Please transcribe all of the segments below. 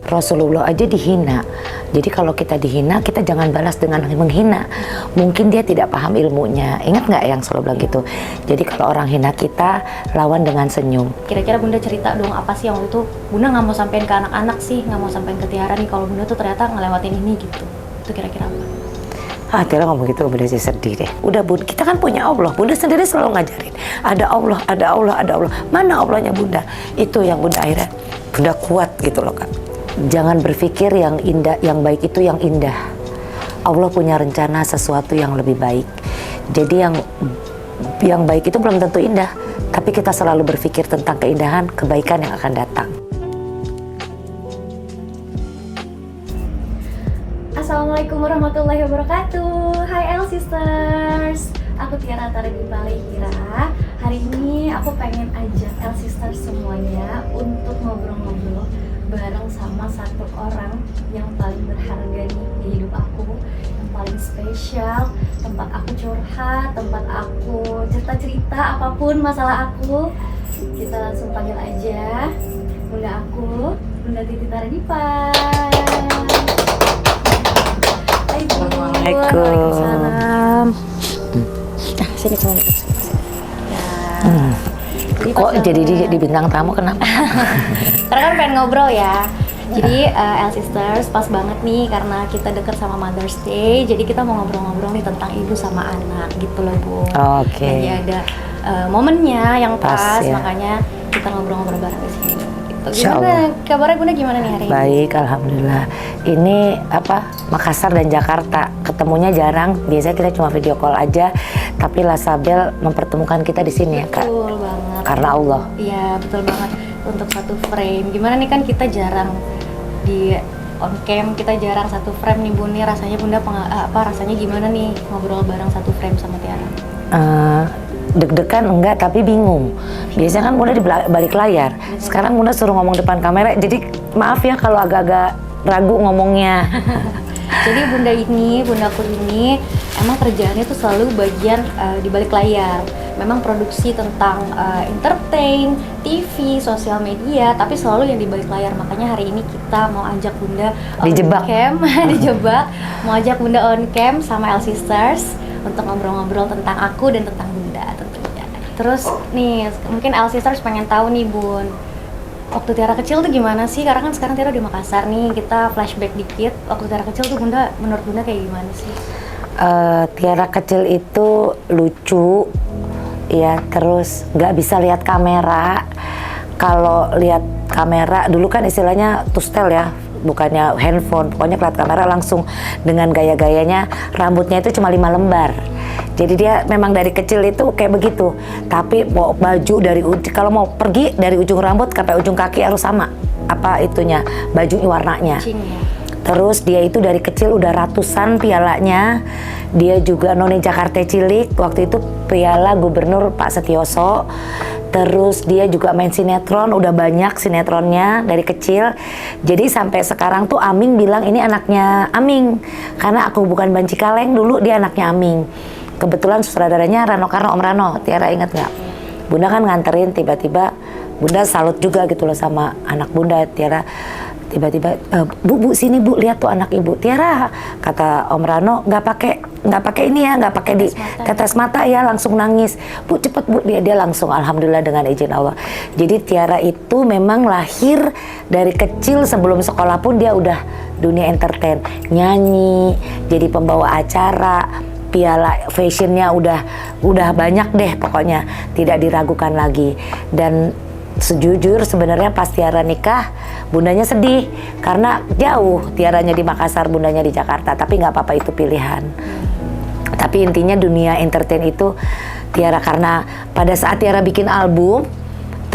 Rasulullah aja dihina. Jadi kalau kita dihina, kita jangan balas dengan menghina. Mungkin dia tidak paham ilmunya. Ingat nggak yang selalu bilang gitu? Jadi kalau orang hina kita, lawan dengan senyum. Kira-kira Bunda cerita dong, apa sih yang waktu itu Bunda nggak mau sampein ke anak-anak sih, nggak mau sampein ke Tiara nih kalau Bunda tuh ternyata ngelewatin ini gitu. Itu kira-kira apa? Tiara ngomong gitu, Bunda sih sedih deh. Udah Bunda, kita kan punya Allah. Bunda sendiri selalu ngajarin. Ada Allah, ada Allah, ada Allah. Mana Allahnya Bunda? Itu yang Bunda akhirnya, Bunda kuat gitu loh Kak. Jangan berpikir yang indah, yang baik itu yang indah. Allah punya rencana sesuatu yang lebih baik. Jadi yang baik itu belum tentu indah, tapi kita selalu berpikir tentang keindahan, kebaikan yang akan datang. Assalamualaikum warahmatullahi wabarakatuh. Hai El Sisters, aku Tiara Taragimpa Lehira. Hari ini aku pengen ajak El Sisters semuanya untuk ngobrol-ngobrol bareng sama satu orang yang paling berharga nih di hidup aku, yang paling spesial, tempat aku curhat, tempat aku cerita-cerita apapun masalah aku. Kita langsung panggil aja Bunda aku, Bunda Titi Taragimpa. Waalaikumsalam. Sini kamu. Kok jadi di bintang tamu kenapa? Karena kan pengen ngobrol ya. Jadi El Sisters pas banget nih karena kita deket sama Mother's Day. Jadi kita mau ngobrol-ngobrol nih tentang ibu sama anak gitu loh Bu. Oke. Jadi ada momennya yang pas ya. Makanya kita ngobrol-ngobrol bareng di sini. Gitu. Insyaallah. Gimana kabarnya Bunda gimana nih hari ini? Baik, alhamdulillah. Ini Makassar dan Jakarta ketemunya jarang. Biasanya kita cuma video call aja. Tapi Lasabel mempertemukan kita di sini ya Kak. Betul banget. Karena Allah. Iya betul banget. Untuk satu frame. Gimana nih kan kita jarang di on cam, kita jarang satu frame nih Bun. Rasanya Bunda rasanya gimana nih ngobrol bareng satu frame sama Tiara? Deg-degan enggak, tapi bingung. Biasanya kan Bunda di balik layar. Sekarang Bunda suruh ngomong depan kamera. Jadi maaf ya kalau agak-agak ragu ngomongnya. Jadi bundaku ini emang kerjaannya tuh selalu bagian di balik layar. Memang produksi tentang entertain, TV, sosial media, tapi selalu yang di balik layar. Makanya hari ini kita mau ajak Bunda Dijebak. on cam, dijebak. Mau ajak Bunda on cam sama El Sisters untuk ngobrol-ngobrol tentang aku dan tentang Bunda tentunya. Terus nih, mungkin El Sisters pengen tahu nih Bun, waktu Tiara kecil tuh gimana sih? Karena kan sekarang Tiara di Makassar nih, kita flashback dikit. Waktu Tiara kecil tuh Bunda, menurut Bunda kayak gimana sih? Tiara kecil itu lucu, ya, terus nggak bisa lihat kamera. Kalau lihat kamera dulu kan istilahnya tustel ya, bukannya handphone. Pokoknya lihat kamera langsung dengan gaya-gayanya. Rambutnya itu cuma 5 lembar. Jadi dia memang dari kecil itu kayak begitu. Tapi mau baju dari kalau mau pergi dari ujung rambut sampai ujung kaki harus sama baju warnanya. Terus dia itu dari kecil udah ratusan pialanya. Dia juga noni Jakarta cilik, waktu itu piala gubernur Pak Setioso. Terus dia juga main sinetron, udah banyak sinetronnya dari kecil. Jadi sampai sekarang tuh Aming bilang ini anaknya Aming. Karena aku bukan Banci Kaleng, dulu dia anaknya Aming. Kebetulan sutradaranya Rano Karno, Om Rano. Tiara ingat nggak? Bunda kan nganterin, tiba-tiba Bunda salut juga gitu loh sama anak Bunda. Tiara tiba-tiba bu sini Bu, lihat tuh anak ibu. Tiara, kata Om Rano, nggak pakai ini ya, nggak pakai di tetes mata ya, langsung nangis. Bu cepet Bu, dia langsung, alhamdulillah dengan izin Allah. Jadi Tiara itu memang lahir dari kecil, sebelum sekolah pun dia udah dunia entertain, nyanyi, jadi pembawa acara, piala fashionnya udah banyak deh pokoknya, tidak diragukan lagi. Dan sejujur sebenarnya pas Tiara nikah, bundanya sedih karena jauh, Tiaranya di Makassar, bundanya di Jakarta. Tapi nggak apa-apa, itu pilihan. Tapi intinya dunia entertain itu Tiara, karena pada saat Tiara bikin album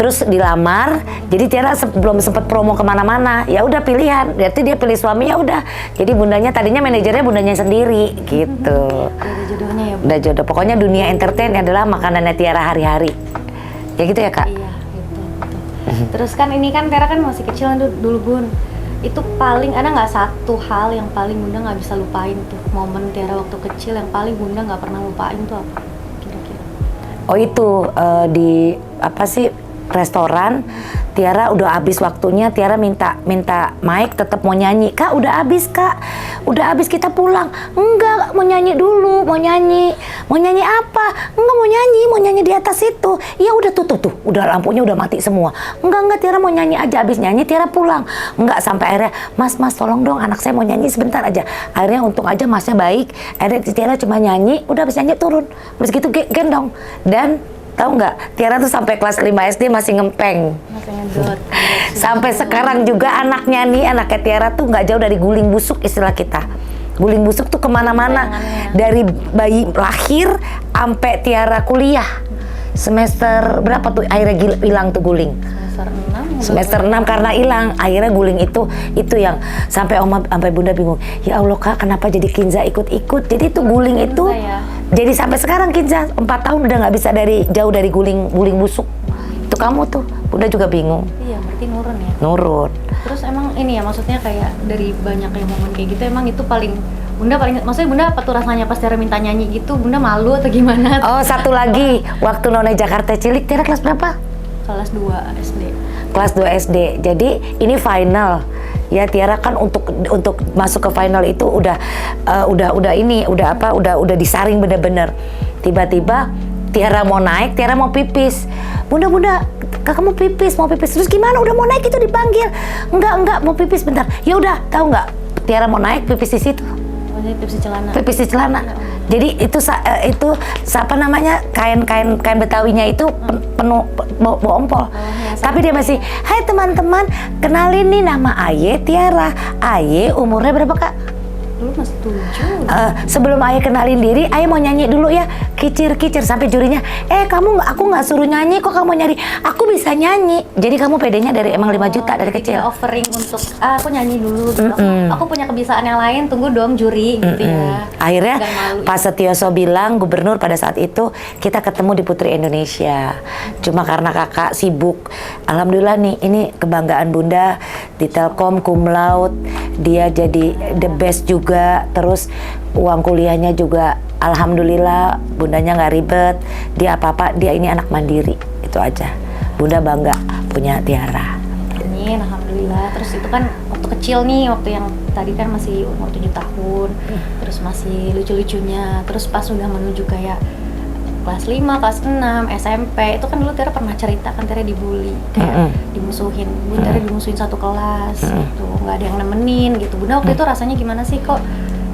terus dilamar, jadi Tiara belum sempat promo kemana-mana. Ya udah pilihan, berarti dia pilih suaminya udah. Jadi bundanya tadinya manajernya bundanya sendiri gitu. Udah jodohnya ya Bu? Udah jodoh. Pokoknya dunia entertain adalah makanannya Tiara hari-hari. Ya gitu ya Kak? Iya. Terus kan ini kan Tiara kan masih kecil dulu Bun. Itu paling ada nggak satu hal yang paling Bunda nggak bisa lupain tuh, momen Tiara waktu kecil yang paling Bunda nggak pernah lupain tuh apa kira-kira? Oh itu di apa sih, restoran. Tiara udah habis waktunya, Tiara minta mic, tetap mau nyanyi. Kak, udah habis Kak, udah habis, kita pulang. Enggak, mau nyanyi dulu, mau nyanyi apa? Enggak, mau nyanyi di atas itu. Ya udah tuh, udah lampunya udah mati semua. Enggak, Tiara mau nyanyi aja, habis nyanyi Tiara pulang. Enggak, sampai akhirnya, Mas tolong dong, anak saya mau nyanyi sebentar aja. Akhirnya untung aja Masnya baik, akhirnya Tiara cuma nyanyi, udah habis nyanyi turun. Habis gitu gendong. Dan tahu nggak, Tiara tuh sampai kelas 5 SD masih ngempeng. Sampai sekarang juga anaknya Tiara tuh nggak jauh dari guling busuk, istilah kita. Guling busuk tuh kemana-mana. Dari bayi lahir sampai Tiara kuliah. Semester berapa tuh akhirnya hilang tuh guling? Semester 6 karena hilang. Akhirnya guling itu yang sampai sampai Bunda bingung. Ya Allah Kak, kenapa jadi Kinza ikut-ikut? Jadi itu guling itu jadi sampai sekarang Kinza 4 tahun udah nggak bisa jauh dari guling busuk. Itu kamu tuh. Bunda juga bingung. Iya, berarti nurun ya. Nurun. Terus emang ini ya, maksudnya kayak dari banyak yang momen kayak gitu, emang itu maksudnya Bunda apa tuh rasanya pas Tiara minta nyanyi gitu? Bunda malu atau gimana? Oh, satu lagi, waktu Nona Jakarta Cilik, Tiara kelas berapa? Kelas 2 SD. Kelas 2 SD. Jadi ini final. Ya, Tiara kan untuk masuk ke final itu udah disaring bener-bener. Tiba-tiba Tiara mau naik, Tiara mau pipis. Bunda, Kakak mau pipis. Terus gimana? Udah mau naik itu dipanggil. Enggak, mau pipis bentar. Ya udah, tahu nggak? Tiara mau naik pipis di situ. Pipis di celana. Jadi itu apa namanya, kain Betawinya itu penuh bau ompol. Tapi dia masih, hai teman-teman, kenalin nih nama Aye Tiara. Aye umurnya berapa Kak? Dulu masih 7. Sebelum Aye kenalin diri, Aye mau nyanyi dulu ya, kicir-kicir, sampai jurinya, aku nggak suruh nyanyi kok, kamu nyanyi. Aku bisa nyanyi. Jadi kamu pedenya dari emang 5 juta dari kecil. Offering untuk aku nyanyi dulu gitu. Aku punya kebiasaan yang lain, tunggu dong juri gitu ya. Akhirnya Pak Setioso bilang, gubernur pada saat itu, kita ketemu di Putri Indonesia. Cuma karena kakak sibuk. Alhamdulillah nih, ini kebanggaan Bunda di Telkom cum laude. Dia jadi the best juga. Terus uang kuliahnya juga alhamdulillah, bundanya nggak ribet. Dia apa-apa, dia ini anak mandiri. Itu aja. Bunda bangga punya Tiara. Amin, alhamdulillah. Terus itu kan waktu kecil nih, waktu yang tadi kan masih umur 7 tahun. Terus masih lucu-lucunya. Terus pas udah menuju kayak kelas 5, kelas 6, SMP, itu kan dulu Tiara pernah cerita kan Tiara dibully, kayak dimusuhin. Bunda Tiara dimusuhin satu kelas gitu, nggak ada yang nemenin gitu. Bunda waktu itu rasanya gimana sih, kok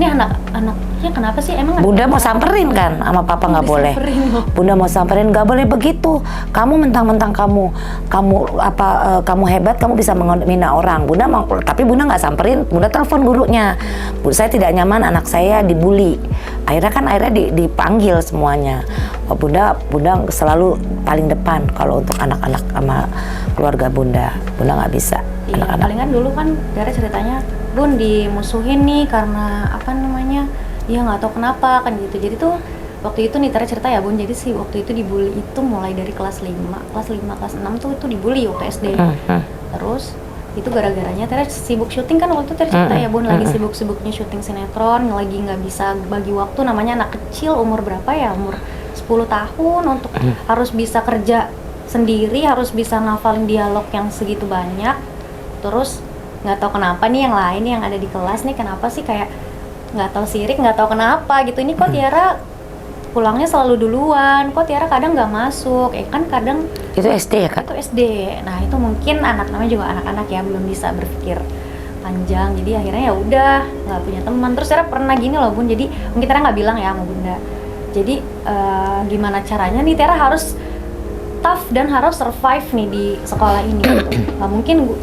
ini anak-anaknya kenapa sih emang? Bunda mau samperin kan sama papa, nggak boleh. Bunda mau samperin, nggak boleh begitu. Kamu mentang-mentang kamu hebat, kamu bisa menghina orang. Bunda mau, tapi Bunda nggak samperin. Bunda telepon gurunya. Saya tidak nyaman anak saya dibully. Akhirnya dipanggil semuanya. Bunda selalu paling depan kalau untuk anak-anak sama keluarga Bunda nggak bisa. Iya, anak-anak. Palingan dulu kan Tiara ceritanya, Bun dimusuhin nih karena apa namanya, ya nggak tahu kenapa kan gitu. Jadi tuh waktu itu nih Tiara cerita ya Bun, jadi sih waktu itu dibully itu mulai dari kelas 5, kelas 6 tuh itu dibully waktu SD. Terus itu gara-garanya Tiara sibuk syuting kan waktu itu Tiara cerita ya Bun, lagi sibuk-sibuknya syuting sinetron, lagi nggak bisa bagi waktu, namanya anak kecil umur berapa ya, umur 10 tahun untuk harus bisa kerja sendiri, harus bisa ngafalin dialog yang segitu banyak. Terus nggak tahu kenapa nih yang lain yang ada di kelas nih kenapa sih kayak nggak tahu sirik, nggak tahu kenapa gitu, ini kok Tiara pulangnya selalu duluan, kok Tiara kadang nggak masuk, kan kadang itu SD ya Kak? Itu SD. Nah itu mungkin namanya juga anak-anak ya, belum bisa berpikir panjang, jadi akhirnya ya udah nggak punya teman. Terus Tiara pernah gini loh Bun, jadi mungkin Tiara nggak bilang ya sama Bunda, jadi gimana caranya nih Tiara harus tough dan harus survive nih di sekolah ini gitu.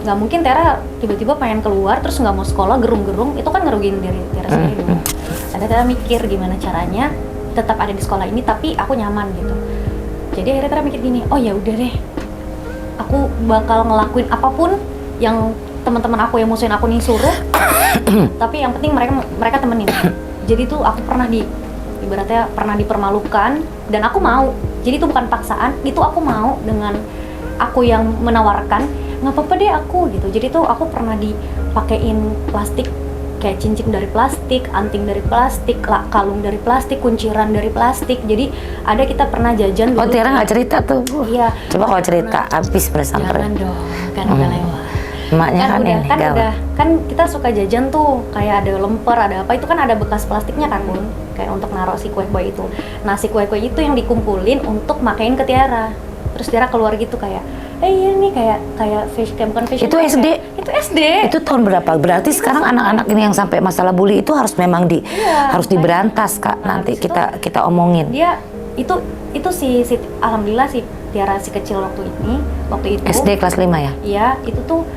Nggak mungkin Tiara tiba-tiba pengen keluar terus nggak mau sekolah, gerung-gerung, itu kan ngerugiin diri Tiara sendiri dong. Ada Tiara mikir gimana caranya tetap ada di sekolah ini tapi aku nyaman gitu. Jadi akhirnya Tiara mikir gini, oh ya udah deh, aku bakal ngelakuin apapun yang teman-teman aku yang musuhin aku nih suruh, tapi yang penting mereka temenin. Jadi tuh aku ibaratnya pernah dipermalukan dan aku mau. Jadi itu bukan paksaan, itu aku mau dengan aku yang menawarkan, nggak apa-apa deh aku gitu. Jadi tuh aku pernah dipakein plastik, kayak cincin dari plastik, plastik, anting dari plastik, kalung dari plastik, kunciran dari plastik. Jadi ada kita pernah jajan dulu. Oh, Tiara nggak cerita tuh. Iya. Coba kalau cerita, habis Jangan bersamperin. dong, kan udah lewat. Emaknya kan udah, ini kan gawat. udah, kan kita suka jajan tuh kayak ada lemper, ada apa, itu kan ada bekas plastiknya kan Bun, kayak untuk naruh si kue-kue itu. Nah si kue-kue itu yang dikumpulin untuk makain ke Tiara. Terus Tiara keluar gitu kayak, iya nih kayak fish camp, bukan fish Itu camp, SD? Itu SD. Itu tahun berapa? Berarti sekarang anak-anak ini yang sampai masalah bully itu harus memang Iya, harus diberantas, Kak. Nah, Nanti habis itu kita omongin. dia itu si alhamdulillah si Tiara si kecil waktu itu SD kelas 5 ya? iya itu tuh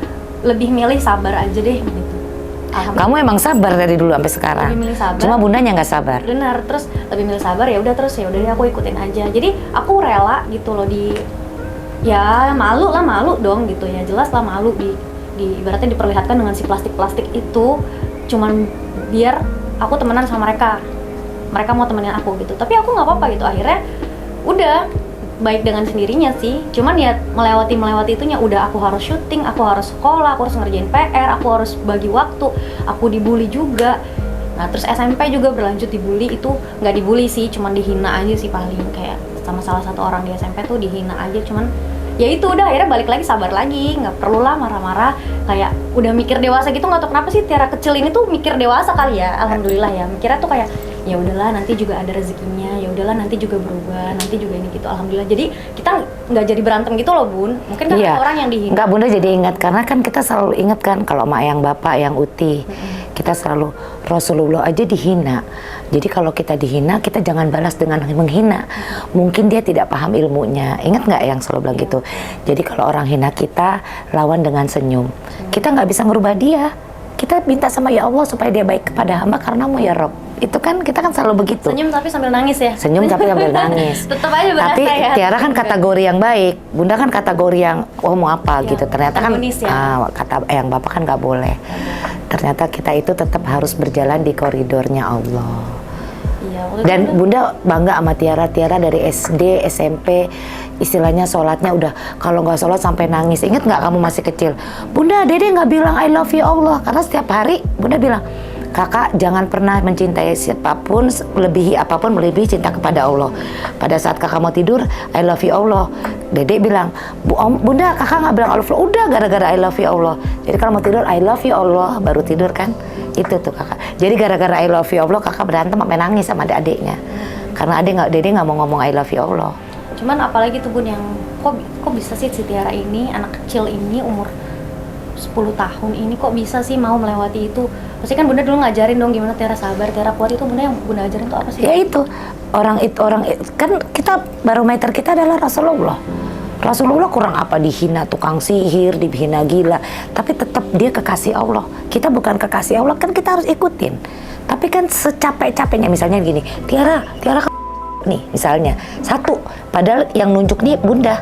lebih milih sabar aja deh gitu. Alhamdulillah. Kamu emang sabar dari dulu sampai sekarang. Lebih milih sabar. Cuma bundanya nggak sabar. Benar, terus lebih milih sabar ya udah deh aku ikutin aja. Jadi aku rela gitu loh ya malu dong gitu ya, jelas lah malu ibaratnya diperlihatkan dengan si plastik itu cuman biar aku temenan sama mereka mau temenin aku gitu, tapi aku nggak apa-apa gitu. Akhirnya udah baik dengan sendirinya sih, cuman ya melewati itunya udah aku harus syuting, aku harus sekolah, aku harus ngerjain PR, aku harus bagi waktu, aku dibully juga. Nah terus SMP juga berlanjut dibully, itu nggak dibully sih, cuman dihina aja sih paling, kayak sama salah satu orang di SMP tuh dihina aja, cuman ya itu udah akhirnya balik lagi sabar lagi, nggak perlu lah marah-marah, kayak udah mikir dewasa gitu. Nggak tahu kenapa sih Tiara kecil ini tuh mikir dewasa kali ya, alhamdulillah ya, mikirnya tuh kayak ya udahlah nanti juga ada rezekinya, ya udahlah nanti juga berubah, nanti juga ini gitu, alhamdulillah. Jadi kita nggak jadi berantem gitu loh Bun, mungkin kan ada orang yang dihina. Enggak, Bunda jadi ingat karena kan kita selalu ingat kan kalau mak yang bapak yang uti, kita selalu Rasulullah aja dihina. Jadi kalau kita dihina, kita jangan balas dengan menghina. Mungkin dia tidak paham ilmunya. Ingat nggak yang selalu bilang gitu? Jadi kalau orang hina kita, lawan dengan senyum. Kita nggak bisa ngerubah dia. Kita minta sama ya Allah supaya dia baik kepada hamba karenamu ya Rob. Itu kan kita kan selalu begitu. Senyum tapi sambil nangis ya. Senyum tapi sambil nangis. Tetap aja berasa tapi ya. Tiara kan kategori yang baik, Bunda kan kategori yang mau apa Ya, gitu. Ternyata kan ya. kata yang bapak kan nggak boleh. Ternyata kita itu tetap harus berjalan di koridornya Allah. Iya, Dan Bunda bangga sama Tiara dari SD, SMP, istilahnya sholatnya udah kalau nggak sholat sampai nangis. Ingat nggak kamu masih kecil? Bunda, Dede nggak bilang I love you Allah karena setiap hari Bunda bilang, kakak jangan pernah mencintai siapapun melebihi cinta kepada Allah. Pada saat kakak mau tidur, I love you Allah. Dede bilang, Bunda kakak nggak bilang I love you, udah gara-gara I love you Allah. Jadi kalau mau tidur, I love you Allah, baru tidur kan? Itu tuh kakak. Jadi gara-gara I love you Allah, kakak berantem sampai nangis sama adiknya. Karena Dede nggak mau ngomong I love you Allah. Cuman apalagi tuh Bun yang kok bisa sih si Tiara ini, anak kecil ini umur 10 tahun ini kok bisa sih mau melewati itu. Pasti kan Bunda dulu ngajarin dong gimana Tiara sabar, Tiara kuat, itu Bunda yang Bunda ajarin tuh apa sih? Ya itu orang kan kita barometer kita adalah Rasulullah. Rasulullah kurang apa dihina tukang sihir, dihina gila, tapi tetap dia kekasih Allah. Kita bukan kekasih Allah kan kita harus ikutin. Tapi kan secapek-capeknya misalnya gini, Tiara nih misalnya satu, padahal yang nunjuk nih Bunda,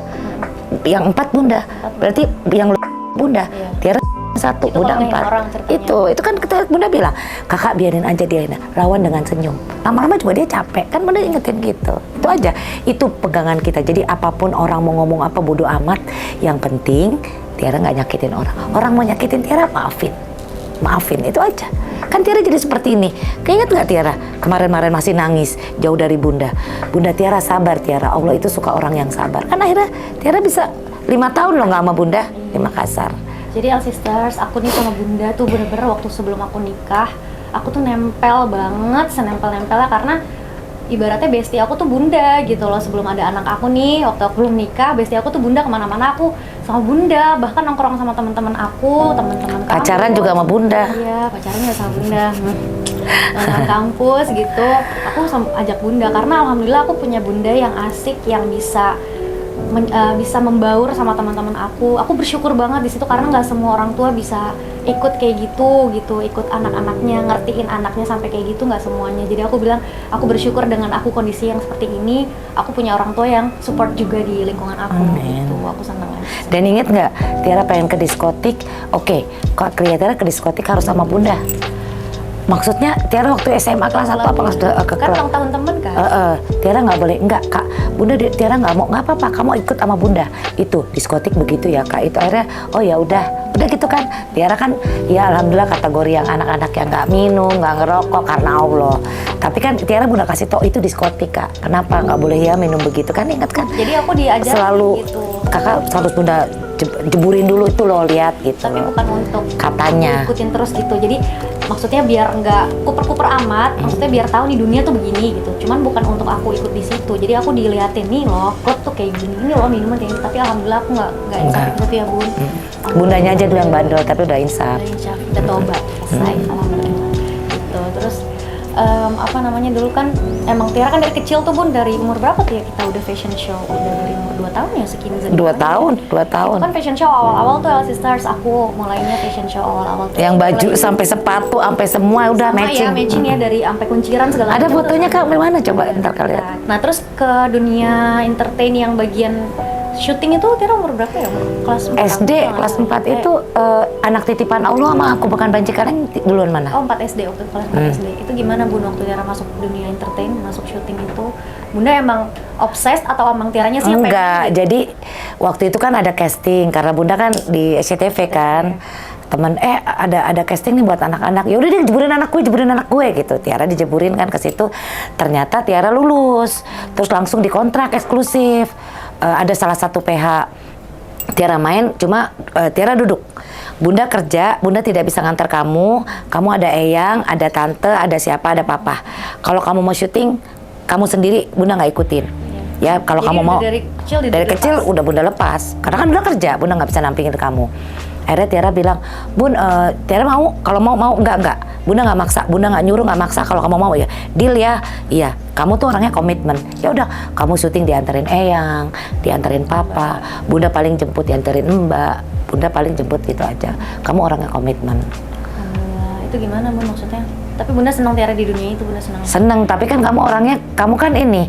yang 4 Bunda, berarti yang Bunda, Tiara satu, itu Bunda 4. Itu kan kita Bunda bilang, kakak biarin aja dia lawan dengan senyum. Lama-lama juga dia capek, kan Bunda ingetin gitu. Itu aja, itu pegangan kita. Jadi apapun orang mau ngomong apa bodo amat, yang penting Tiara nggak nyakitin orang. Orang mau nyakitin Tiara maafin, itu aja. Kan Tiara jadi seperti ini. Keinget nggak Tiara? Kemarin-kemarin masih nangis jauh dari Bunda. Bunda Tiara sabar Tiara. Allah itu suka orang yang sabar. Kan akhirnya Tiara bisa 5 tahun loh nggak sama Bunda di Makassar. Jadi L Sisters, aku nih sama Bunda tuh bener-bener waktu sebelum aku nikah, aku tuh nempel banget, senempel-nempelnya karena ibaratnya bestie aku tuh Bunda gitu loh. Sebelum ada anak aku nih, waktu aku belum nikah, bestie aku tuh Bunda, kemana-mana aku sama Bunda, bahkan nongkrong sama teman-teman aku, teman-teman kampus. Pacaran juga sama Bunda. Iya, pacaran juga sama Bunda. Teman kampus gitu, aku ajak Bunda karena alhamdulillah aku punya Bunda yang asik, yang bisa membaur sama teman-teman aku. Aku bersyukur banget di situ karena nggak semua orang tua bisa ikut kayak gitu, ikut anak-anaknya, ngertiin anaknya sampai kayak gitu, nggak semuanya. Jadi aku bilang aku bersyukur dengan aku kondisi yang seperti ini, aku punya orang tua yang support juga di lingkungan aku. Gitu, aku senang aja. Dan inget nggak, Tiara pengen ke diskotik, oke, kalau Tiara ke diskotik harus sama Bunda. Maksudnya Tiara waktu SMA kelas 1 apa kelas 2 ke kan ulang tahun temen kan? Tiara nggak boleh, enggak Kak, Bunda Tiara nggak mau, nggak apa-apa, kamu ikut sama Bunda. Itu diskotik begitu ya Kak. Itu akhirnya oh ya udah Udah gitu kan, Tiara kan ya alhamdulillah kategori yang anak-anak yang nggak minum, nggak ngerokok karena Allah. Tapi kan Tiara Bunda kasih tau itu diskotika. Kenapa nggak boleh ya minum begitu kan, ingat kan? Jadi aku diajarin selalu gitu. Kakak harus Bunda jeburin dulu itu loh, lihat gitu. Tapi bukan untuk katanya ikutin terus gitu. Jadi maksudnya biar nggak kuper-kuper amat, maksudnya biar tahu nih dunia tuh begini gitu. Cuman bukan untuk aku ikut di situ. Jadi aku diliatin nih loh, klub tuh kayak gini, ini loh minuman kayak gini. Tapi alhamdulillah aku nggak insaf gitu ya Bun. Bundanya aja dulu yang bandel tapi udah insaf. Udah insaf, udah tobat, selesai, alhamdulillah. Gitu. Terus apa namanya dulu kan emang Tiara kan dari kecil tuh Bun, dari umur berapa tuh ya kita udah fashion show? Udah dari umur 2 tahun ya segini. 2 tahun, 2 tahun. Itu kan fashion show awal-awal tuh LC Stars, aku mulainya fashion show awal-awal tuh. Yang baju sampai sepatu, sampai semua udah sama matching. ya, matching ya, dari sampai kunciran segala Ada macam fotonya tuh. Kak, mana coba ntar kalian. Nah terus ke dunia entertain yang bagian syuting itu Tiara umur berapa ya? Kelas 4 SD kelas 4 itu anak titipan Allah sama aku bukan banci kaleng duluan mana? Oh 4 SD, waktu kelas 4 SD. Itu gimana Bun waktu Tiara masuk dunia entertain, masuk syuting itu? Bunda emang obses atau emang Tiaranya sih yang pengen? Enggak, jadi waktu itu kan ada casting karena Bunda kan di SCTV kan. Temen ada casting nih buat anak-anak. Ya udah deh jeburin anak gue gitu. Tiara dijeburin kan ke situ. Ternyata Tiara lulus. Terus langsung dikontrak eksklusif. Ada salah satu PH Tiara main, cuma Tiara duduk. Bunda kerja, Bunda tidak bisa ngantar kamu ada eyang, ada tante, ada siapa, ada papa. Kalau kamu mau syuting, kamu sendiri, Bunda nggak ikutin. Ya kalau Jadi kamu mau dari kecil udah Bunda lepas, karena kan Bunda kerja, Bunda nggak bisa nampingin kamu. Akhirnya Tiara bilang, Bun, Tiara mau, kalau mau enggak. Bunda nggak maksa, Bunda nggak nyuruh, nggak maksa. Kalau kamu mau ya, deal ya. Iya, kamu tuh orangnya komitmen. Ya udah, kamu syuting dianterin eyang, dianterin papa. Bunda paling jemput dianterin mbak. Bunda paling jemput gitu aja. Kamu orangnya komitmen. Alhamdulillah. Itu gimana Bun maksudnya? Tapi Bunda senang Tiara di dunia itu, Bunda senang. Seneng, tapi kan kamu orangnya, kamu kan ini.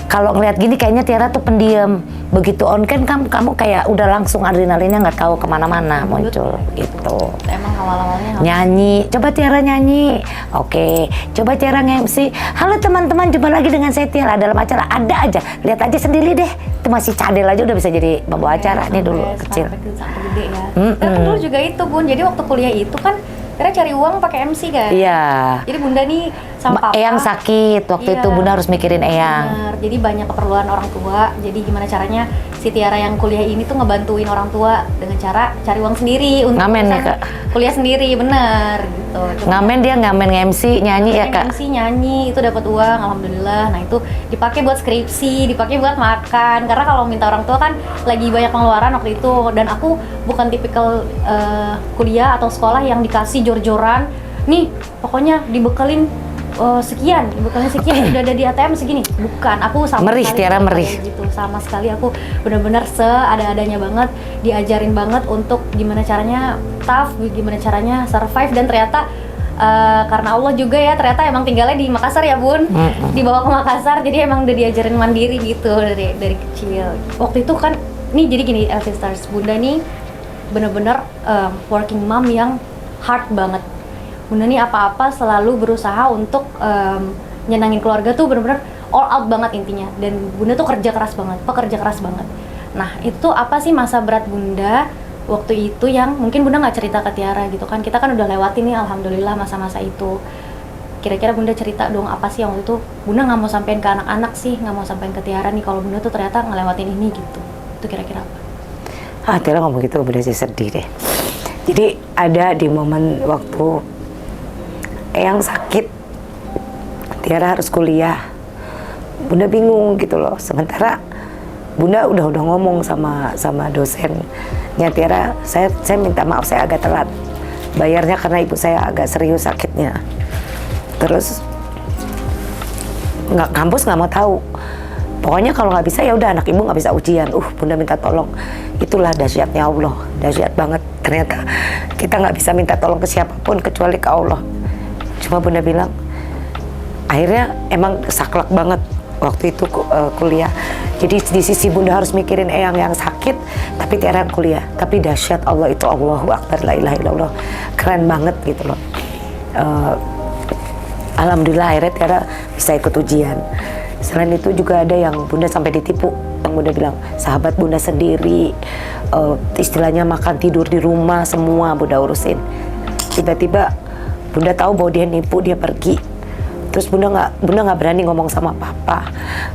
Kalau ngeliat gini kayaknya Tiara tuh pendiam. Begitu on cam kamu kayak udah langsung adrenalinnya nggak tahu kemana-mana muncul gitu. Emang awal-awalnya Nyanyi, coba Tiara nyanyi. Oke, coba Tiara nge-MC. Halo teman-teman, jumpa lagi dengan saya Tiara dalam acara. Ada aja, lihat aja sendiri deh. Itu masih cadel aja udah bisa jadi pembawa acara. Ini dulu kecil. Sampai gede ya. Kan dulu juga itu Bun. Jadi waktu kuliah itu kan Tiara cari uang pakai MC kan? Iya. Jadi Bunda nih sama papa. Eyang sakit waktu itu, Bunda harus mikirin Eyang. Benar. Jadi banyak keperluan orang tua. Jadi gimana caranya si Tiara yang kuliah ini tuh ngebantuin orang tua dengan cara cari uang sendiri untuk Ngamen ya, Kak? kuliah sendiri, bener gitu. Ngamen dia ngamen nge-MC, nyanyi ya Kak? MC nyanyi itu dapat uang, alhamdulillah. Nah itu dipakai buat skripsi, dipakai buat makan. Karena kalau minta orang tua kan lagi banyak pengeluaran waktu itu. Dan aku bukan tipikal kuliah atau sekolah yang dikasih jor-joran. Nih pokoknya dibekelin sekian udah ada di ATM segini. Bukan, aku sama Merih, sekali Tiara tidak merih. kayak gitu. Sama sekali aku benar-benar seada-adanya banget, diajarin banget untuk gimana caranya tough, gimana caranya survive. Dan ternyata karena Allah juga ya, ternyata emang tinggalnya di Makassar ya Bun. Dibawa ke Makassar, jadi emang udah diajarin mandiri gitu dari kecil. Waktu itu kan, nih jadi gini LC Stars, Bunda nih bener-bener working mom yang hard banget. Bunda nih apa-apa selalu berusaha untuk nyenangin keluarga tuh bener-bener all out banget intinya. Dan Bunda tuh pekerja keras banget. Nah itu apa sih masa berat Bunda waktu itu yang mungkin Bunda nggak cerita ke Tiara gitu kan? Kita kan udah lewatin nih alhamdulillah masa-masa itu. Kira-kira Bunda cerita dong apa sih yang waktu itu Bunda nggak mau sampein ke anak-anak sih, nggak mau sampein ke Tiara nih kalau Bunda tuh ternyata ngelewatin ini gitu. Itu kira-kira apa? Tiara ngomong gitu Bunda sih sedih deh. Jadi ada di momen waktu Eyang sakit, Tiara harus kuliah. Bunda bingung gitu loh. Sementara Bunda udah ngomong sama dosennya Tiara, saya minta maaf saya agak telat bayarnya karena ibu saya agak serius sakitnya. Terus kampus nggak mau tahu. Pokoknya kalau nggak bisa ya udah, anak ibu nggak bisa ujian. Bunda minta tolong. Itulah dahsyatnya Allah, dahsyat banget. Ternyata kita nggak bisa minta tolong ke siapapun kecuali ke Allah. Cuma Bunda bilang, akhirnya emang saklek banget waktu itu kuliah. Jadi di sisi Bunda harus mikirin Eyang yang sakit, tapi Tiara yang kuliah. Tapi dahsyat Allah itu, Allahu Akbar, la ilaha illallah. Keren banget gitu loh. Alhamdulillah akhirnya Tiara bisa ikut ujian. Selain itu juga ada yang bunda sampai ditipu, yang bunda bilang sahabat bunda sendiri, istilahnya makan tidur di rumah semua bunda urusin. Tiba-tiba bunda tahu bahwa dia nipu, dia pergi. Terus bunda nggak berani ngomong sama papa,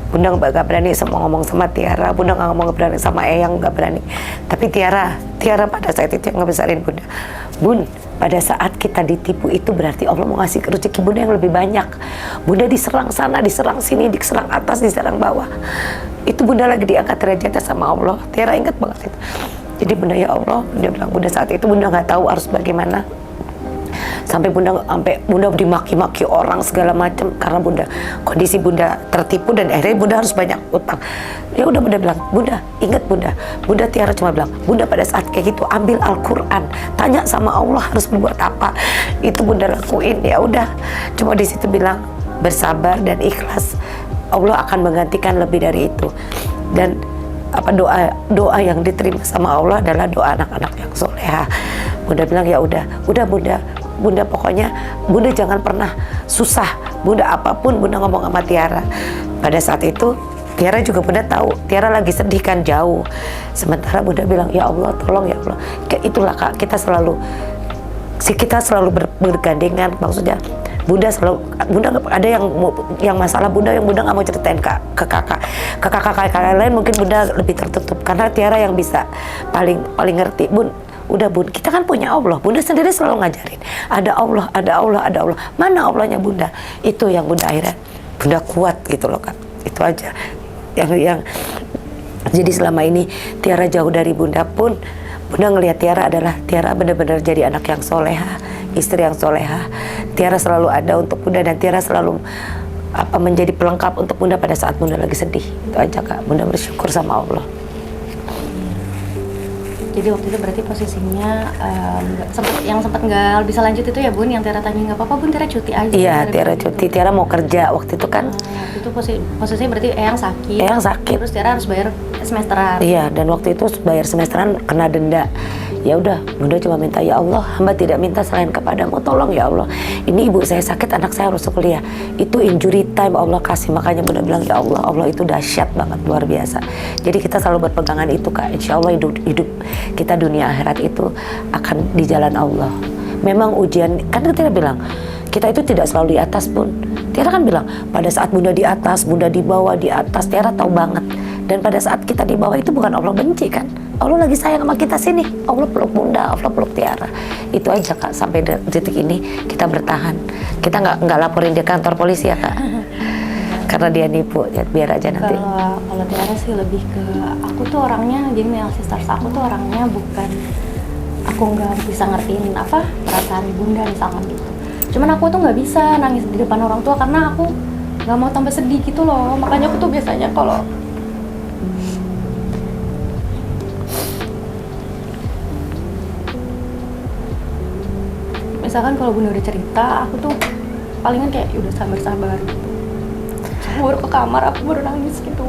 bunda nggak berani ngomong sama Tiara, bunda nggak berani sama Eyang, nggak berani. Tapi Tiara pada saat itu yang ngebesarin bunda. Bun, pada saat kita ditipu itu berarti Allah mau ngasih rezeki bunda yang lebih banyak. Bunda diserang sana, diserang sini, diserang atas, diserang bawah. Itu bunda lagi diangkat derajatnya sama Allah. Tiara ingat banget itu. Jadi bunda, ya Allah, bunda bilang, bunda saat itu bunda nggak tahu harus bagaimana. Sampai bunda dimaki-maki orang segala macam karena bunda kondisi bunda tertipu dan akhirnya bunda harus banyak utang. Ya udah bunda bilang, bunda ingat bunda Tiara cuma bilang, bunda pada saat kayak gitu ambil Al-Quran, tanya sama Allah harus berbuat apa. Itu bunda lakuin. Ya udah, cuma di situ bilang bersabar dan ikhlas, Allah akan menggantikan lebih dari itu. Dan doa yang diterima sama Allah adalah doa anak-anak yang soleha. Bunda bilang ya udah bunda pokoknya bunda jangan pernah susah. Bunda apapun bunda ngomong sama Tiara. Pada saat itu Tiara juga bunda tahu Tiara lagi sedih kan jauh. Sementara bunda bilang ya Allah tolong ya Allah. Itulah Kak, kita selalu bergandengan, maksudnya bunda nggak ada yang masalah bunda yang bunda nggak mau ceritain ke kakak lain. Mungkin bunda lebih tertutup karena Tiara yang bisa paling ngerti. Udah bun, kita kan punya Allah. Bunda sendiri selalu ngajarin ada Allah. Mana Allahnya bunda? Itu yang bunda akhirnya bunda kuat gitu loh Kak. Itu aja yang jadi selama ini Tiara jauh dari bunda pun bunda ngelihat Tiara benar-benar jadi anak yang soleha, istri yang soleha. Tiara selalu ada untuk bunda dan Tiara selalu menjadi pelengkap untuk bunda pada saat bunda lagi sedih. Itu aja Kak, bunda bersyukur sama Allah. Jadi waktu itu berarti posisinya sempat nggak bisa lanjut itu ya bun, yang Tiara tanya nggak apa-apa bun, Tiara cuti aja. Iya, Tiara cuti, Tiara mau kerja waktu itu kan. Itu posisinya berarti Eyang sakit. Terus Tiara harus bayar semesteran. Iya, dan waktu itu bayar semesteran kena denda. Ya udah, bunda cuma minta ya Allah, hamba tidak minta selain kepadamu, tolong ya Allah. Ini ibu saya sakit, anak saya harus kuliah. Itu injury time Allah kasih, makanya bunda bilang ya Allah itu dahsyat banget, luar biasa. Jadi kita selalu berpegangan itu Kak. Insya Allah hidup kita dunia akhirat itu akan di jalan Allah. Memang ujian, kan Tiara bilang kita itu tidak selalu di atas pun. Tiara kan bilang pada saat bunda di atas, bunda di bawah, di atas, Tiara tahu banget. Dan pada saat kita di bawah itu bukan Allah benci kan, Allah lagi sayang sama kita sini. Allah peluk bunda, Allah peluk Tiara. Itu aja Kak, sampai detik ini kita bertahan. Kita nggak laporin dia kantor polisi ya Kak. Karena dia nipu, ya, biar aja nanti. Kalau Tiara sih lebih ke aku tuh orangnya, jadi male sisters aku tuh orangnya bukan aku nggak bisa ngertiin perasaan bunda misalkan gitu. Cuman aku tuh nggak bisa nangis di depan orang tua karena aku nggak mau tambah sedih gitu loh. Makanya aku tuh biasanya kalau misalkan kalau bunda udah cerita, aku tuh palingan kayak udah sabar gitu. Aku baru ke kamar, aku baru nangis gitu.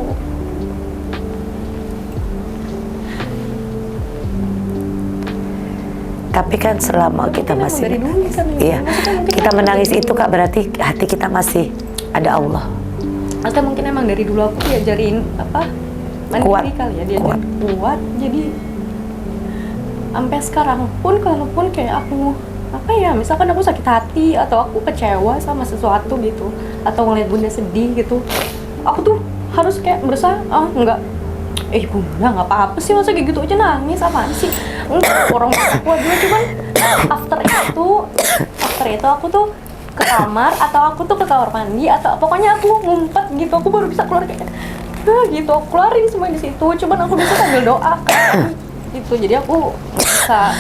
Tapi kan selama kita masih dari dulu kan, iya, kita menangis itu Kak, berarti hati kita masih ada Allah. Atau mungkin emang dari dulu aku diajarin mandiri kali ya, diajarin kuat. Jadi sampai sekarang pun kalaupun kayak aku misalkan aku sakit hati atau aku kecewa sama sesuatu gitu, atau ngeliat bunda sedih gitu, aku tuh harus kayak berusaha enggak, bunda nggak apa-apa sih, masa kayak gitu aja nangis, apaan sih, orang kuat juga. Cuman after itu aku tuh ke kamar atau aku tuh ke kamar mandi atau pokoknya aku ngumpet gitu, aku baru bisa keluar kayak gitu, aku keluarin semua di situ. Cuman aku bisa sambil doa kan gitu, jadi aku bisa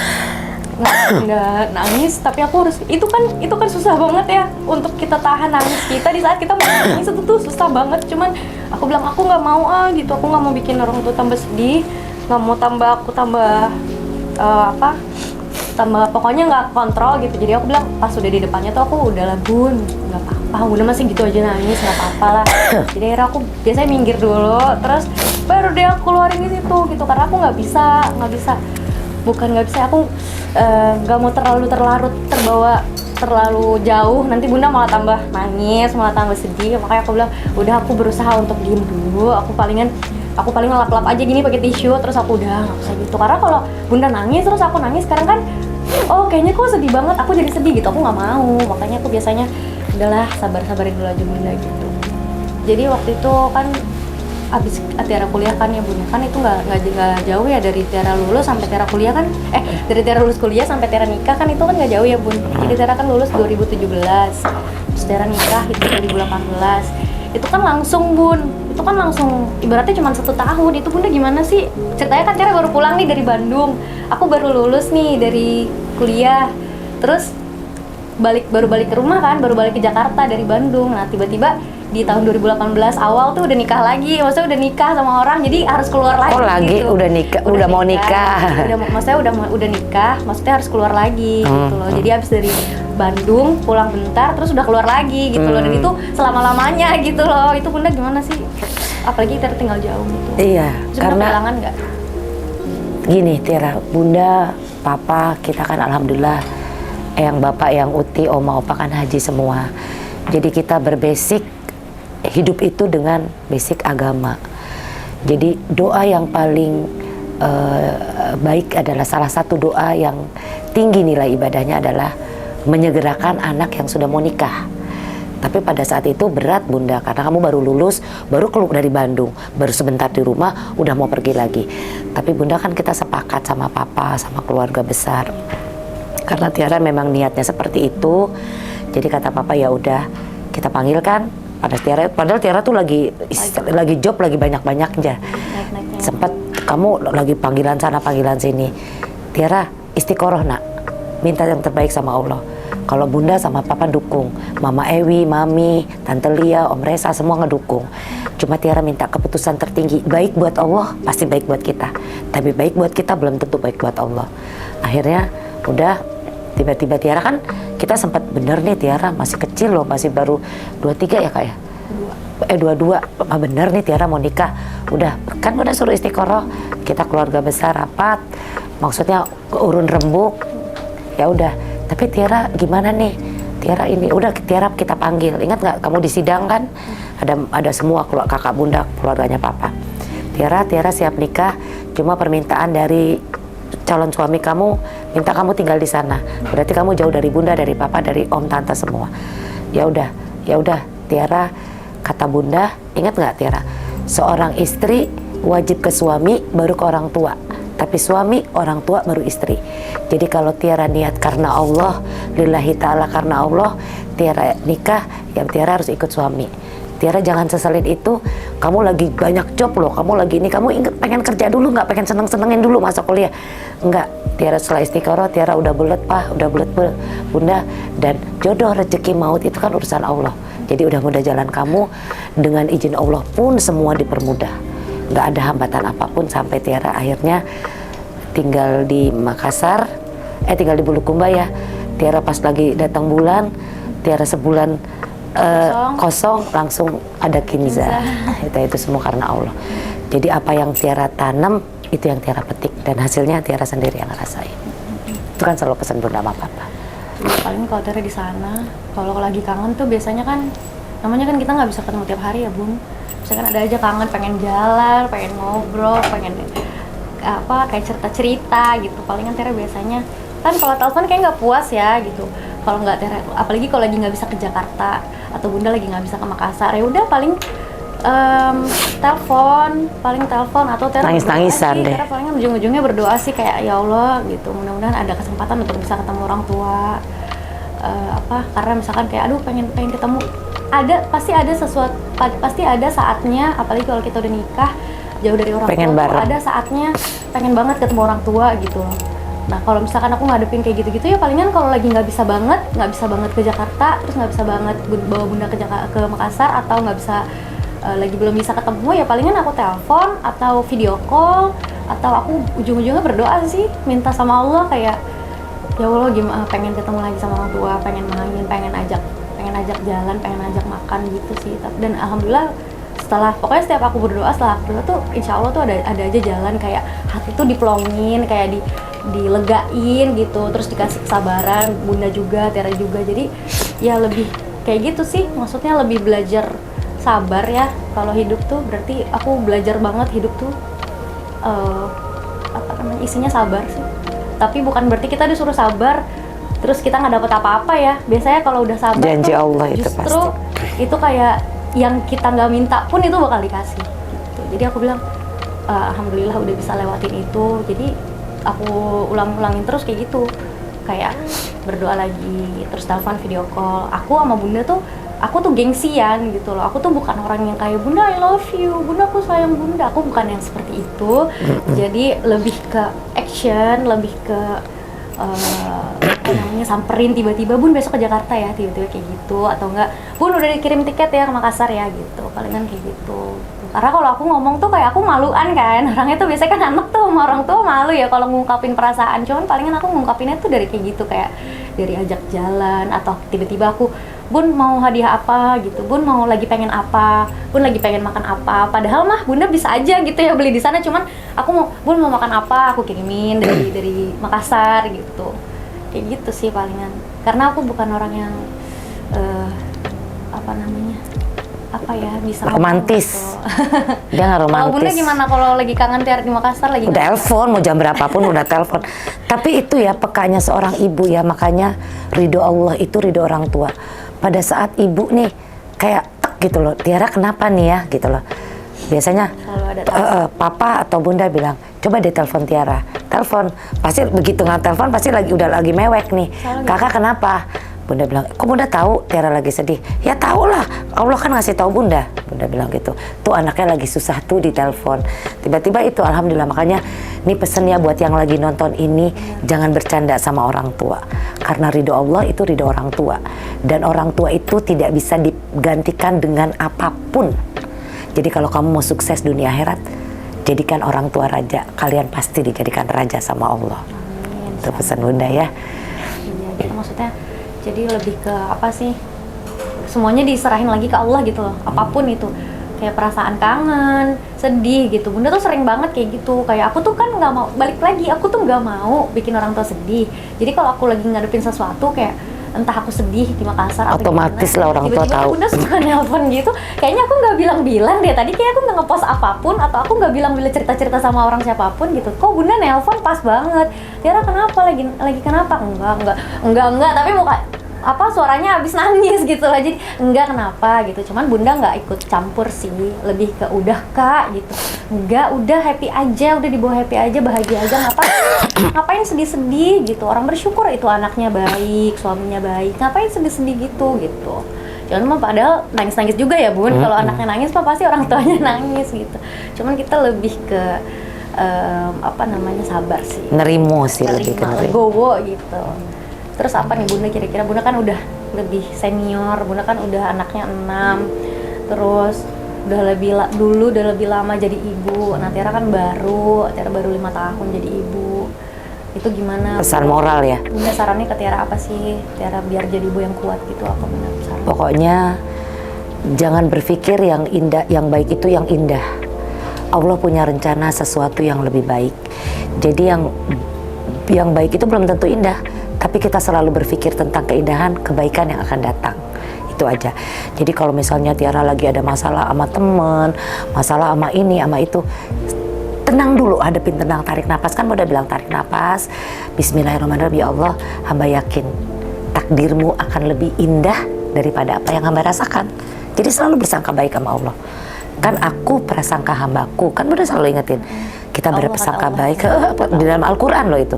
nggak nangis, tapi aku harus itu kan susah banget ya untuk kita tahan nangis kita di saat kita mau nangis, itu tuh susah banget. Cuman aku bilang aku nggak mau gitu, aku nggak mau bikin orang tua tambah sedih, nggak mau tambah pokoknya nggak kontrol gitu. Jadi aku bilang pas udah di depannya tuh aku udahlah bun, nggak apa-apa, udah masih gitu aja nangis, nggak apa-apa lah. Jadi akhirnya aku biasanya minggir dulu, terus baru deh aku keluarin di situ gitu, karena aku nggak bisa, aku nggak mau terlalu terlarut terbawa terlalu jauh nanti bunda malah tambah nangis, malah tambah sedih. Makanya aku bilang udah, aku berusaha untuk diem dulu. Aku paling lap-lap aja gini pakai tisu, terus aku udah nggak usah gitu. Karena kalau bunda nangis terus aku nangis sekarang kan, oh kayaknya kok sedih banget, aku jadi sedih gitu. Aku nggak mau, makanya aku biasanya udahlah sabar-sabarin dulu aja bunda gitu. Jadi waktu itu kan abis Tiara kuliah kan ya bunda, kan itu nggak jauh ya dari Tiara lulus sampai Tiara kuliah kan, dari Tiara lulus kuliah sampai Tiara nikah kan itu kan nggak jauh ya bun. Jadi Tiara kan lulus 2017, terus Tiara nikah itu 2018. Itu kan langsung bun, itu kan langsung ibaratnya cuma 1 tahun. Itu bunda gimana sih ceritanya? Kan Tiara baru pulang nih dari Bandung, aku baru lulus nih dari kuliah, terus baru balik ke rumah kan, baru balik ke Jakarta dari Bandung. Nah tiba-tiba di tahun 2018 awal tuh udah nikah lagi, maksudnya udah nikah sama orang, jadi harus keluar lagi. Oh lagi gitu. udah nikah, udah mau nikah. Maksudnya udah nikah, maksudnya harus keluar lagi gitu loh. Jadi abis dari Bandung pulang bentar, terus udah keluar lagi gitu loh. Dan itu selama-lamanya gitu loh. Itu bunda gimana sih? Apalagi Tiara tinggal jauh gitu. Iya, Terus karena kehilangan nggak? gini Tiara, bunda, papa kita kan alhamdulillah, yang bapak, yang uti, oma, opa kan haji semua. Jadi kita berbasic hidup itu dengan basic agama. Jadi doa yang paling baik adalah, salah satu doa yang tinggi nilai ibadahnya adalah menyegerakan anak yang sudah mau nikah. Tapi pada saat itu berat bunda, karena kamu baru lulus, baru keluar dari Bandung, baru sebentar di rumah, udah mau pergi lagi. Tapi bunda kan kita sepakat sama papa, sama keluarga besar. Karena Tiara memang niatnya seperti itu, jadi kata papa ya udah kita panggilkan. Padahal Tiara tuh lagi job, lagi banyak-banyaknya. Sempat kamu lagi panggilan sana, panggilan sini. Tiara istiqoroh nak, minta yang terbaik sama Allah. Kalau bunda sama papa dukung, mama Ewi, mami, tante Lia, om Resa semua ngedukung. Cuma Tiara minta keputusan tertinggi, baik buat Allah pasti baik buat kita. Tapi baik buat kita belum tentu baik buat Allah. Akhirnya udah, tiba-tiba Tiara kan, kita sempat bener nih Tiara masih kecil loh, masih baru 23 ya kak ya? 22, bener nih Tiara mau nikah. Udah suruh istiqoroh, kita keluarga besar rapat, maksudnya urun rembuk. Ya udah, tapi Tiara gimana nih? Tiara ini, udah Tiara kita panggil. Ingat nggak kamu di sidang kan? Ada semua kakak bunda, keluarganya papa. Tiara siap nikah, cuma permintaan dari calon suami kamu minta kamu tinggal di sana. Berarti kamu jauh dari bunda, dari papa, dari om, tante semua. Ya udah Tiara, kata bunda, ingat nggak Tiara? Seorang istri wajib ke suami baru ke orang tua. Tapi suami, orang tua, baru istri. Jadi kalau Tiara niat karena Allah, lillahi ta'ala karena Allah, Tiara nikah, ya Tiara harus ikut suami. Tiara jangan seselin itu, kamu lagi banyak job loh, kamu lagi ini, kamu ingat pengen kerja dulu nggak, pengen seneng-senengin dulu masa kuliah. Enggak, Tiara setelah istiqoroh, Tiara udah bulet bunda, dan jodoh rezeki maut itu kan urusan Allah. Jadi udah mudah jalan kamu, dengan izin Allah pun semua dipermudah. Nggak ada hambatan apapun sampai Tiara akhirnya tinggal di Makassar, tinggal di Bulukumba ya. Tiara pas lagi datang bulan, Tiara sebulan kosong langsung ada Kinza. Itu semua karena Allah. Jadi apa yang Tiara tanam itu yang Tiara petik, dan hasilnya Tiara sendiri yang ngerasain. Itu kan selalu pesan bunda sama papa. Paling kalau Tiara di sana, kalau lagi kangen tuh biasanya kan, namanya kan kita nggak bisa ketemu tiap hari ya bun. Misalkan ada aja kangen, pengen jalan, pengen ngobrol, pengen kayak cerita-cerita gitu. Palingan Tiara biasanya kan kalau telepon kayak nggak puas ya gitu. Kalau nggak Tiara, apalagi kalau lagi nggak bisa ke Jakarta atau bunda lagi nggak bisa ke Makassar, ya udah paling telepon atau Tiara nangis-nangisan deh. Tiara palingan ujung-ujungnya berdoa sih kayak ya Allah gitu, mudah-mudahan ada kesempatan untuk bisa ketemu orang tua. Karena misalkan kayak aduh pengen ketemu, pasti ada saatnya, apalagi kalau kita udah nikah jauh dari orang tua, ada saatnya pengen banget ketemu orang tua gitu loh. Nah kalau misalkan aku ngadepin kayak gitu-gitu ya palingan kalau lagi nggak bisa banget ke Jakarta, terus nggak bisa banget bawa bunda ke Makassar, atau nggak bisa lagi belum bisa ketemu, ya palingan aku telepon atau video call, atau aku ujung-ujungnya berdoa sih, minta sama Allah kayak ya Allah gimana, pengen ketemu lagi sama orang tua, pengen main, pengen ajak jalan, pengen ajak makan gitu sih. Dan alhamdulillah pokoknya setiap aku berdoa, setelah aku berdoa tuh insya Allah tuh ada aja jalan, kayak hati tuh dipelongin, kayak dilegain gitu, terus dikasih kesabaran, Bunda juga, Tiara juga. Jadi ya lebih kayak gitu sih, maksudnya lebih belajar sabar ya. Kalau hidup tuh berarti aku belajar banget hidup tuh apa namanya, isinya sabar sih. Tapi bukan berarti kita disuruh sabar terus kita nggak dapat apa-apa ya. Biasanya kalau udah sabar Janji tuh Allah itu justru itu kayak yang kita nggak minta pun itu bakal dikasih gitu. Jadi aku bilang alhamdulillah udah bisa lewatin itu. Jadi aku ulang-ulangin terus kayak gitu, kayak berdoa lagi, terus telepon video call. Aku sama Bunda tuh, aku tuh gengsian gitu loh. Aku tuh bukan orang yang kayak Bunda I love you, Bunda aku sayang Bunda. Aku bukan yang seperti itu. Jadi lebih ke action, lebih ke apa namanya, samperin tiba-tiba, Bun besok ke Jakarta ya, tiba-tiba kayak gitu. Atau enggak, Bun udah dikirim tiket ya ke Makassar ya gitu, palingan kayak gitu. Karena kalau aku ngomong tuh kayak aku maluan kan, orangnya tuh biasanya kan anak tuh sama orang tua malu ya kalau ngungkapin perasaan. Cuman palingan aku ngungkapinnya tuh dari kayak gitu, kayak dari ajak jalan, atau tiba-tiba aku, Bun mau hadiah apa gitu, Bun mau lagi pengen apa, Bun lagi pengen makan apa. Padahal mah Bunda bisa aja gitu ya beli di sana, cuman aku mau, Bun mau makan apa, aku kirimin dari Makassar gitu. Kayak gitu sih palingan. Karena aku bukan orang yang apa namanya, apa ya, bisa romantis gitu. Dia nggak romantis. Kalau Bunda gimana kalau lagi kangen Tiara di Makassar lagi? Udah telepon, mau jam berapapun udah telepon. Tapi itu ya pekanya seorang ibu ya, makanya ridho Allah itu ridho orang tua. Pada saat ibu nih kayak tek gitu loh, Tiara kenapa nih ya gitu loh. Biasanya papa atau Bunda bilang, coba deh telepon Tiara. Telepon, pasti begitu nggak telepon pasti udah lagi mewek nih. Kakak kenapa? Bunda bilang, kok Bunda tahu Tiara lagi sedih? Ya tahu lah, Allah kan ngasih tahu Bunda. Bunda bilang gitu. Tuh anaknya lagi susah tuh di telepon. Tiba-tiba itu, alhamdulillah. Makanya ini pesennya buat yang lagi nonton ini, jangan bercanda sama orang tua. Karena ridho Allah itu ridho orang tua. Dan orang tua itu tidak bisa digantikan dengan apapun. Jadi kalau kamu mau sukses dunia akhirat, jadikan orang tua raja. Kalian pasti dijadikan raja sama Allah. Amin. Itu pesan Bunda ya. Iya, gitu maksudnya. Jadi lebih ke apa sih, semuanya diserahin lagi ke Allah gitu loh, apapun itu. Kayak perasaan kangen, sedih gitu. Bunda tuh sering banget kayak gitu. Kayak aku tuh kan nggak mau, balik lagi, aku tuh nggak mau bikin orang tua sedih. Jadi kalau aku lagi ngadepin sesuatu kayak entah aku sedih di Makassar, otomatis lah orang tua tahu. Bunda suka nelpon gitu. Kayaknya aku nggak bilang-bilang deh tadi, kayak aku nggak ngepost apapun atau aku nggak bilang cerita-cerita sama orang siapapun gitu. Kok Bunda nelpon pas banget. Tiara kenapa, lagi kenapa? Enggak, tapi muka apa suaranya habis nangis gitu lah. Jadi enggak kenapa gitu. Cuman Bunda nggak ikut campur sih, lebih ke udah Kak gitu. Enggak, udah happy aja, udah dibawa happy aja, bahagia aja, ngapain sedih-sedih gitu. Orang bersyukur itu anaknya baik, suaminya baik. Ngapain sedih-sedih gitu. Jangan mah padahal nangis-nangis juga ya Bun. Kalau anaknya nangis pasti orang tuanya nangis gitu. Cuman kita lebih ke apa namanya, sabar sih. Nerimo sih, lebih ke nerimo. Gowo gitu. Terus apa nih Bunda kira-kira? Bunda kan udah lebih senior, Bunda kan udah anaknya 6. Terus udah lebih lama jadi ibu. Nah Tiara kan baru 5 tahun jadi ibu. Itu gimana? Pesan moral ya. Bunda sarannya ke Tiara apa sih? Tiara biar jadi ibu yang kuat gitu, apa benar saran? Pokoknya jangan berpikir yang indah, yang baik itu yang indah. Allah punya rencana sesuatu yang lebih baik. Jadi yang baik itu belum tentu indah, tapi kita selalu berpikir tentang keindahan, kebaikan yang akan datang. Itu aja. Jadi kalau misalnya Tiara lagi ada masalah sama temen, masalah sama ini, sama itu, tenang dulu, hadapin, tenang, tarik nafas. Kan udah bilang tarik nafas, bismillahirrahmanirrahim, ya Allah, hamba yakin takdirmu akan lebih indah daripada apa yang hamba rasakan. Jadi selalu bersangka baik sama Allah. Kan aku prasangka hambaku, kan udah selalu ingetin. Kita berprasangka baik, di dalam Al-Quran loh itu.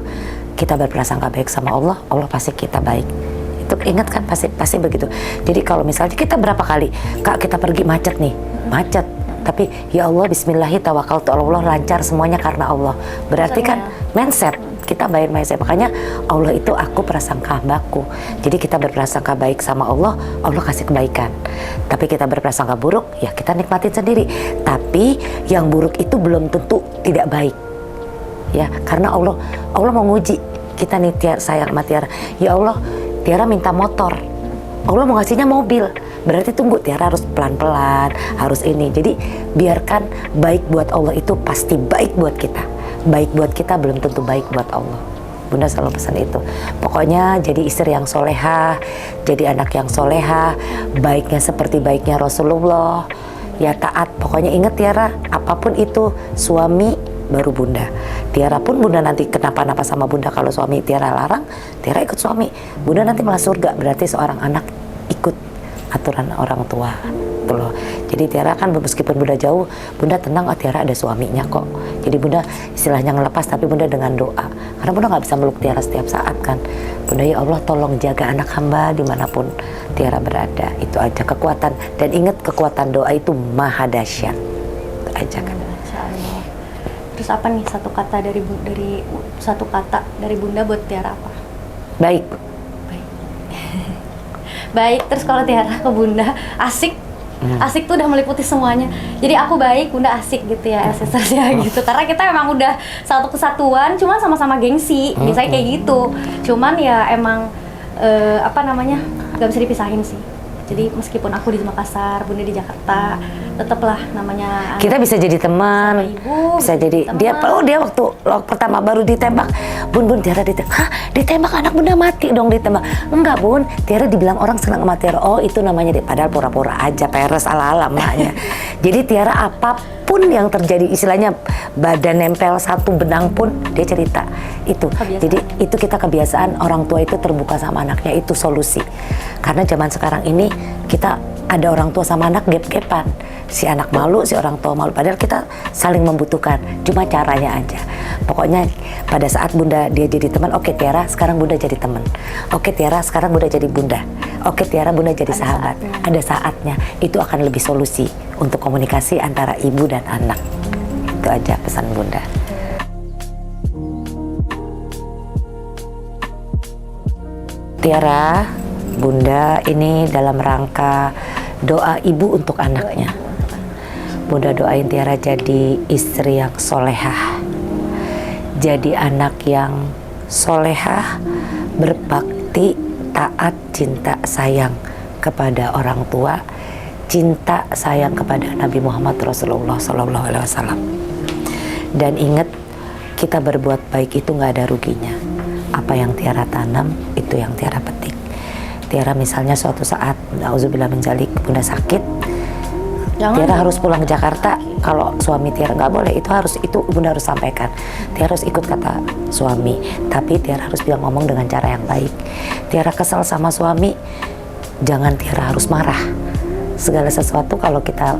Kita berprasangka baik sama Allah, Allah pasti kita baik. Itu ingat kan, pasti begitu. Jadi kalau misalnya kita berapa kali, Kak kita pergi macet nih, macet. Tapi ya Allah bismillahi tawakkaltu ala Allah, lancar semuanya karena Allah. Berarti kan mindset, kita bayar mindset. Makanya Allah itu aku prasangka hambaku. Jadi kita berprasangka baik sama Allah, Allah kasih kebaikan. Tapi kita berprasangka buruk, ya kita nikmatin sendiri. Tapi yang buruk itu belum tentu tidak baik. Ya, karena Allah mau nguji kita nih, sayang sama Tiara. Ya Allah, Tiara minta motor, Allah mau ngasihnya mobil. Berarti tunggu, Tiara harus pelan-pelan, harus ini. Jadi biarkan baik buat Allah itu pasti baik buat kita. Baik buat kita belum tentu baik buat Allah. Bunda selalu pesan itu. Pokoknya jadi istri yang soleha, jadi anak yang soleha, baiknya seperti baiknya Rasulullah, ya taat. Pokoknya ingat Tiara, apapun itu suami baru Bunda. Tiara pun Bunda nanti kenapa-napa sama Bunda kalau suami Tiara larang, Tiara ikut suami. Bunda nanti malah surga, berarti seorang anak ikut aturan orang tua. Tuh loh. Jadi Tiara kan meskipun Bunda jauh, Bunda tenang, oh Tiara ada suaminya kok. Jadi Bunda istilahnya ngelepas, tapi Bunda dengan doa. Karena Bunda nggak bisa meluk Tiara setiap saat kan. Bunda, ya Allah tolong jaga anak hamba dimanapun Tiara berada. Itu aja kekuatan. Dan ingat kekuatan doa itu maha dahsyat. Itu aja kan. Masya Allah. Terus apa nih satu kata dari Bunda buat Tiara apa? Baik. Baik. Terus kalau Tiara ke Bunda asik. Asik tuh udah meliputi semuanya. Jadi aku baik, Bunda asik gitu ya, sisters ya gitu. Karena kita emang udah satu kesatuan, cuma sama-sama gengsi. Biasanya kayak gitu. Cuman ya emang gak bisa dipisahin sih. Jadi meskipun aku di Makassar, Bunda di Jakarta, tetaplah namanya Kita bisa jadi teman, bisa jadi teman. Dia waktu pertama baru ditembak, Bun Tiara ditembak, hah ditembak anak Bunda mati dong ditembak. Enggak Bun, Tiara dibilang orang senang sama Tiara, oh itu namanya padahal pura-pura aja, peres ala-ala maknya. Jadi Tiara apapun yang terjadi, istilahnya badan nempel satu benang pun dia cerita itu. Jadi itu kita kebiasaan orang tua itu terbuka sama anaknya, itu solusi. Karena zaman sekarang ini kita ada orang tua sama anak gap-gapan, si anak malu, si orang tua malu, padahal kita saling membutuhkan, cuma caranya aja. Pokoknya pada saat Bunda dia jadi teman, oke Tiara sekarang Bunda jadi teman, oke Tiara sekarang Bunda jadi Bunda, oke Tiara Bunda jadi sahabat. Ada saatnya itu akan lebih solusi untuk komunikasi antara ibu dan anak. Itu aja pesan Bunda. Tiara, Bunda ini dalam rangka doa ibu untuk anaknya. Bunda doain Tiara jadi istri yang solehah, jadi anak yang solehah, berbakti, taat, cinta, sayang kepada orang tua, cinta, sayang kepada Nabi Muhammad Rasulullah SAW. Dan ingat, kita berbuat baik itu nggak ada ruginya. Apa yang Tiara tanam, itu yang Tiara petik. Tiara misalnya suatu saat, na'udzubillah min dzalik, Bunda sakit, Tiara harus pulang ke Jakarta. Kalau suami Tiara nggak boleh, itu Bunda harus sampaikan. Tiara harus ikut kata suami, tapi Tiara harus bilang ngomong dengan cara yang baik. Tiara kesal sama suami, jangan Tiara harus marah. Segala sesuatu kalau kita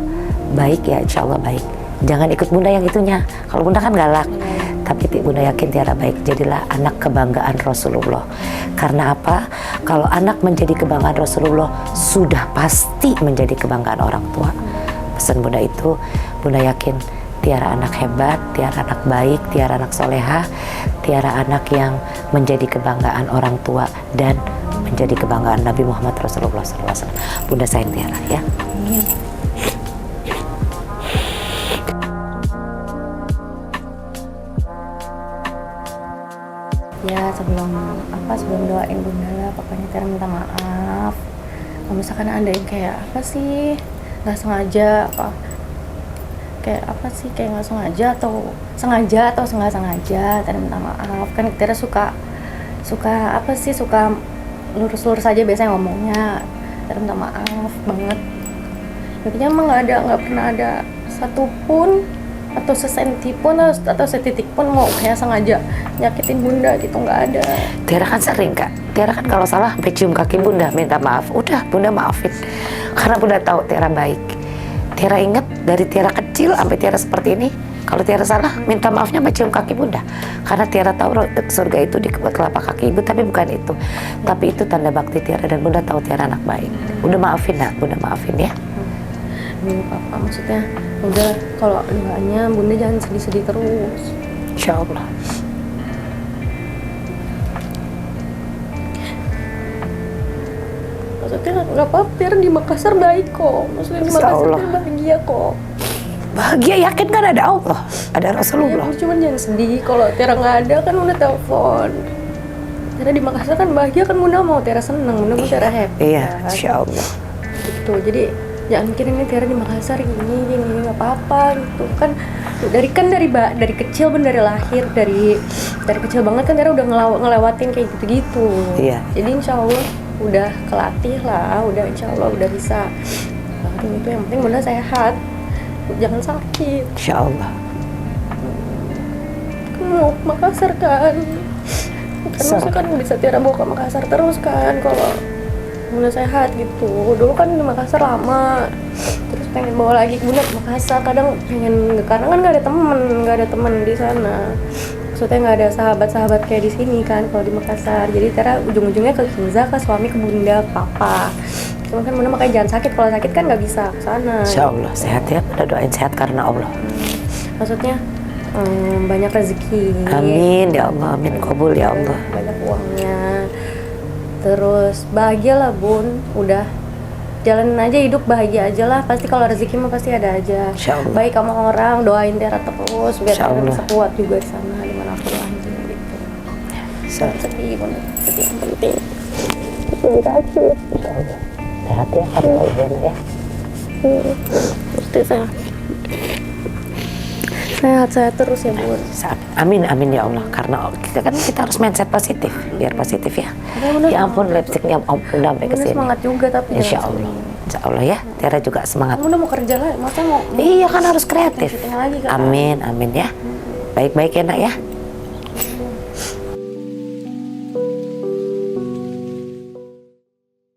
baik ya insya Allah baik. Jangan ikut Bunda yang itunya. Kalau Bunda kan galak. Tapi Bunda yakin Tiara baik. Jadilah anak kebanggaan Rasulullah. Karena apa? Kalau anak menjadi kebanggaan Rasulullah, sudah pasti menjadi kebanggaan orang tua. Pesan Bunda itu, Bunda yakin Tiara anak hebat, Tiara anak baik, Tiara anak solehah, Tiara anak yang menjadi kebanggaan orang tua dan menjadi kebanggaan Nabi Muhammad Rasulullah SAW. Bunda sayang Tiara ya. Amin. Ya sebelum doain Bunda lah, pokoknya Tiara minta maaf kalau misalkan ada yang kayak apa sih nggak sengaja kayak nggak sengaja atau sengaja nggak sengaja. Tiara minta maaf, kan Tiara suka lurus aja biasanya ngomongnya. Tiara minta maaf banget, intinya emang nggak pernah ada satupun atau sesenti pun atau setitik pun mau kayak sengaja nyakitin Bunda gitu, nggak ada. Tiara kan sering Kak, Tiara kan kalau salah sampai cium kaki Bunda minta maaf, udah Bunda maafin karena Bunda tahu Tiara baik. Tiara ingat dari Tiara kecil sampai Tiara seperti ini, kalau Tiara salah minta maafnya sampai cium kaki Bunda, karena Tiara tahu surga itu di telapak kaki ibu, tapi bukan itu, tapi itu tanda bakti Tiara dan Bunda tahu Tiara anak baik. Bunda maafin nak, Bunda maafin ya. Ini Papa, maksudnya udah kalau doanya Bunda jangan sedih-sedih terus. Insya Allah. Maksudnya nggak apa-apa, Tiara di Makassar baik kok. Maksudnya di Makassar Tiara bahagia kok. Bahagia, yakin kan ada Allah, ada Rasulullah. Ya, cuman jangan sedih kalau Tiara nggak ada, kan Bunda telepon. Tiara di Makassar kan bahagia, kan Bunda mau Tiara senang, Bunda mau Tiara happy. Iya, insya Allah. Gitu, jadi jangan mikirin ini Tiara di Makassar gini nggak apa-apa gitu kan. Dari kecil dari lahir dari kecil banget kan Tiara udah ngelewatin kayak gitu-gitu. Iya. Jadi insya Allah udah kelatih lah, udah insya Allah udah bisa. Itu yang penting Bunda sehat, jangan sakit. Insya Allah. Mau ke Makassar kan maksudnya kan bisa Tiara bawa ke Makassar terus kan kalau Bunda sehat gitu. Dulu kan di Makassar lama, terus pengen bawa lagi ke Bunda ke Makassar, kadang pengen karena kan nggak ada temen di sana, maksudnya nggak ada sahabat kayak di sini kan kalau di Makassar. Jadi Tiara ujung-ujungnya ke Kinza, ke suami, ke Bunda, ke papa. Cuma kan Bunda makanya jangan sakit, kalau sakit kan nggak bisa ke sana. Insya Allah sehat ya, Bunda doain sehat karena Allah. Maksudnya banyak rezeki. Amin ya Allah, amin kabul ya Allah. Banyak uangnya. Terus bahagia lah Bun, udah jalanin aja hidup bahagia aja lah. Pasti kalau rezeki mah pasti ada aja. Insya Allah. Baik sama orang, doain Tiara terus biar Insya Tiara Allah. bisa kuat juga di sana dimanapun lah gitu. Insya Allah. Sedih Bun, sedih yang penting. Insya Allah. Sehat ya karena Allah ya. Pasti sehat terus ya Bun. Amin amin ya Allah, karena kita harus mindset positif, biar positif ya. Bunda, Ya ampun lipstiknya udah sampai ke Bunda sini. semangat juga tapi Insya jangan Allah. sedih. Insya Allah ya. Tiara juga semangat. Bunda mau kerja lah, maksudnya mau Iya kan harus kreatif. syuting lagi kan. Amin amin ya. Baik-baik ya nak ya.